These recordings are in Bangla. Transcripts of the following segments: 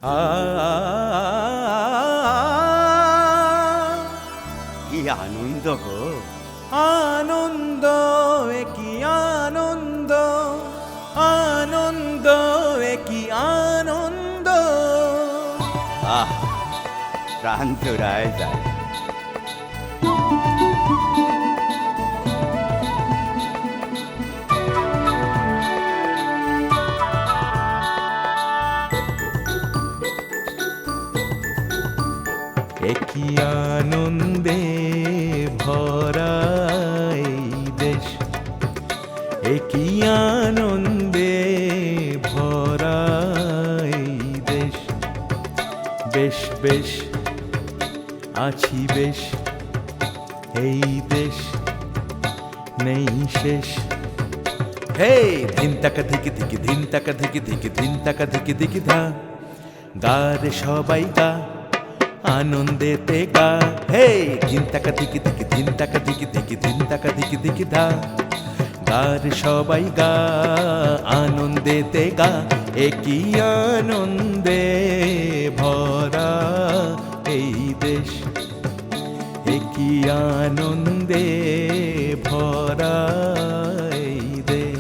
আ কি আনন্দ গো, আনন্দ, কি আনন্দ, আনন্দ, কি আনন্দ। আহ, প্রাণ জোড়ায় যায়। কি আনন্দে ভরা এই দেশ, কি আনন্দে ভরা এই দেশ। বেশ বেশ আছি বেশ, এই দেশ নেই শেষ। হে ধিন তাকা ধিকি ধিকি, ধিন তাকা ধিকি ধিকি, ধিন তাকা ধিকি ধিকি ধা। গা রে সবাই গা, আনন্দেতে গা। হে ধিন তাকা ধিকি ধিকি, ধিন তাকা ধিকি ধিকি, ধিন তাকা ধিকি ধিকি ধা। গা রে সবাই গা, আনন্দেতে গা। কি আনন্দে ভরা এই দেশ, কি আনন্দে ভরা এই দেশ।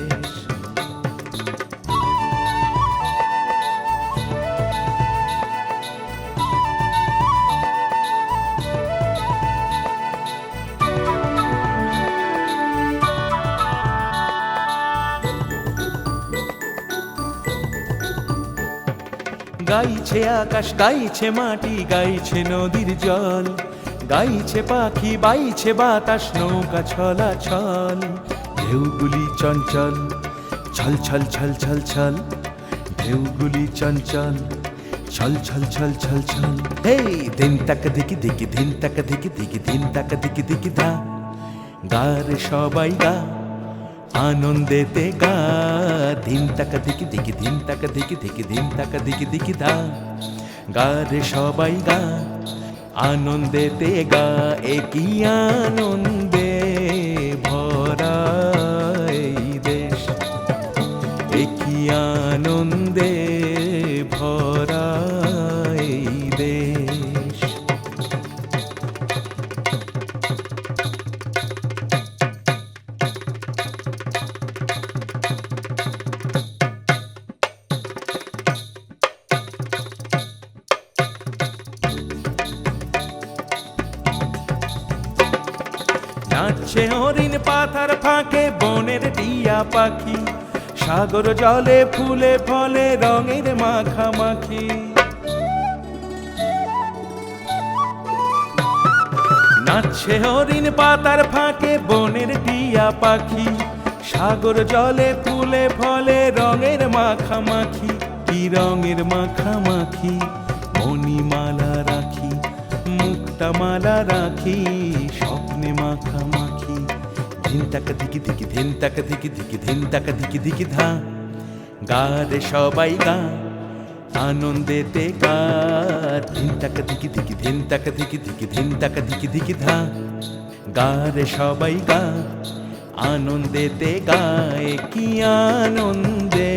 গাইছে আকাশ, গাইছে মাটি, গাইছে নদীর জল, গাইছে পাখি, বাইছে বাতাস, নৌকা ছলাছল। ঢেউগুলি চঞ্চল, ছল ছল ছল ছল ছল। ঢেউগুলি চঞ্চল, ছল ছল ছল ছল ছল। হে ধিন তাকা ধিকি ধিকি, ধিন তাকা ধিকি ধিকি, ধিন তাকা ধিকি ধিকি ধা। গা রে সবাই গা, আনন্দেতে গা। ধিন তাকা ধিকি ধিকি, ধিন তাকা ধিকি ধিকি, ধিন তাকা ধিকি ধিকি ধা। গা রে সবাই গা, আনন্দেতে গা। কি আনন্দে ভরা এই দেশ, কি আনন্দে ভরা এই দেশ। নাচছে হরিণ পাথার ফাঁকে, বনের টিয়া পাখি, সাগর জলে ফুলে ফলে রঙের মাখামাখি। নাচছে হরিণ পাতার ফাঁকে, বনের টিয়া পাখি, সাগর জলে ফুলে ফলে রঙের মাখামাখি। কি রঙের মাখামাখি, মণিমালা রাখি, মুক্তা মালা রাখি, স্বপ্নে মাখামাখি। ধিন তাকা ধিকি ধিকি, ধিন তাকা ধিকি ধিকি, ধিন তাকা ধিকি ধিকি ধা। গা রে সবাই গা, আনন্দেতে গা। ধিন তাকা ধিকি ধিকি, ধিন তাকা ধিকি ধিকি, ধিন তাকা ধিকি ধিকি ধা। গা রে সবাই গা, আনন্দেতে গা। কি আনন্দে